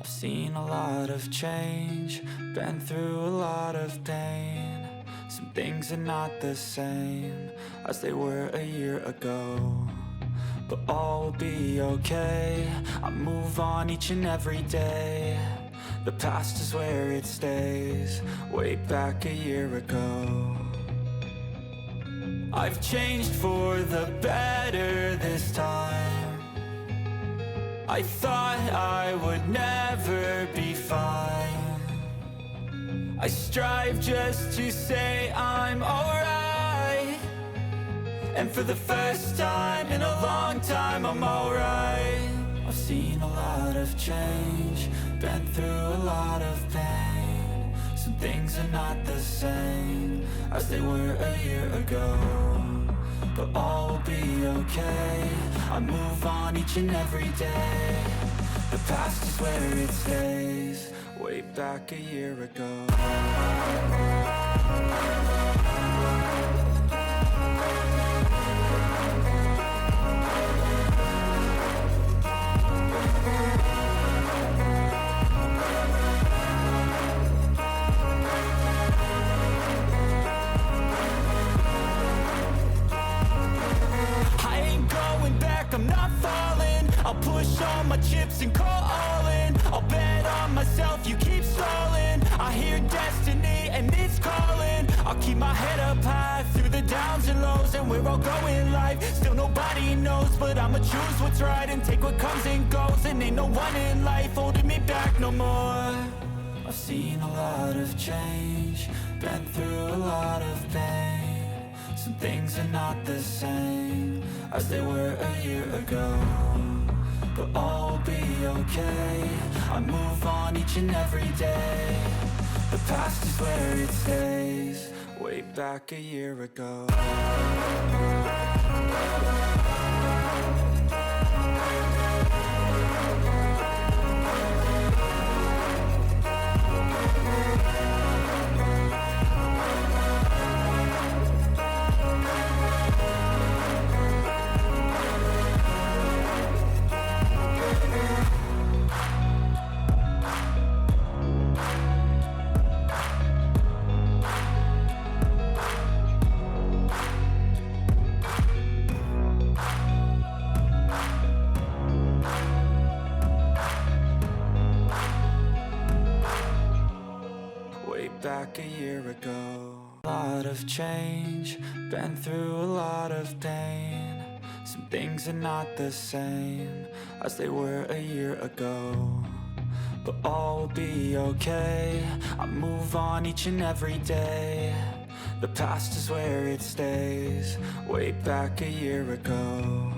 I've seen a lot of change, been through a lot of pain. Some things are not the same as they were a year ago, but all will be okay. I move on each and every day. The past is where it stays, way back a year ago. I've changed for the better this time. I thought I would never be fine. I strive just to say I'm alright, and for the first time in a long time I'm alright. I've seen a lot of change, been through a lot of pain. Some things are not the same as they were a year ago, but all will be okay. I move on each and every day. The past is where it stays, way back a year ago. I'm not falling, I'll push all my chips and call all in. I'll bet on myself, you keep stalling. I hear destiny and it's calling. I'll keep my head up high through the downs and lows, and we're all going life. Still nobody knows, but I'ma choose what's right and take what comes and goes. And ain't no one in life holding me back no more. I've seen a lot of change, been through a lot of pain. Some things are not the same as they were a year ago, but all will be okay. I move on each and every day. The past is where it stays, way back a year ago. Back a year ago. A lot of change, been through a lot of pain. Some things are not the same as they were a year ago, but all will be okay. I move on each and every day. The past is where it stays, way back a year ago.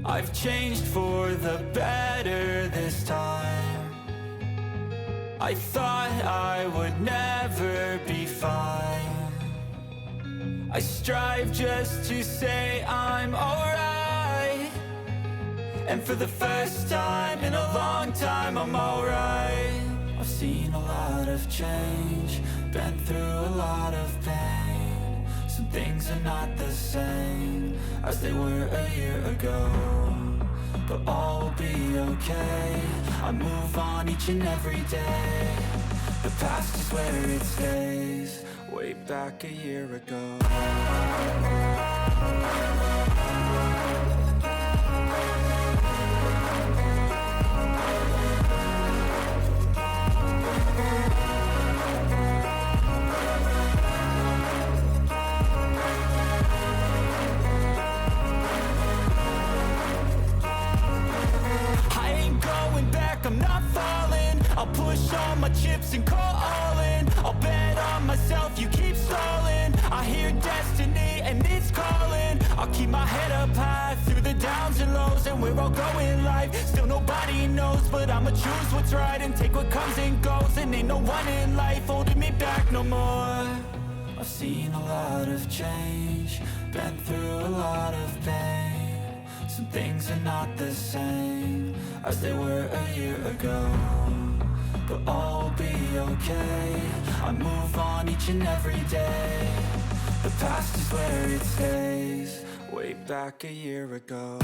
I've changed for the better this time. I thought I would never be fine. I strive just to say I'm alright, and for the first time in a long time I'm alright. I've seen a lot of change, been through a lot of pain. Some things are not the same as they were a year ago, but all will be okay. I move on each and every day. The past is where it stays, way back a year ago. I'm not falling, I'll push all my chips and call all in. I'll bet on myself, you keep stalling. I hear destiny and it's calling. I'll keep my head up high through the downs and lows, and we're all going life. Still nobody knows, but I'ma choose what's right and take what comes and goes. And ain't no one in life holding me back no more. I've seen a lot of change, been through a lot of pain. Some things are not the same as they were a year ago, but all will be okay. I move on each and every day. The past is where it stays, way back a year ago.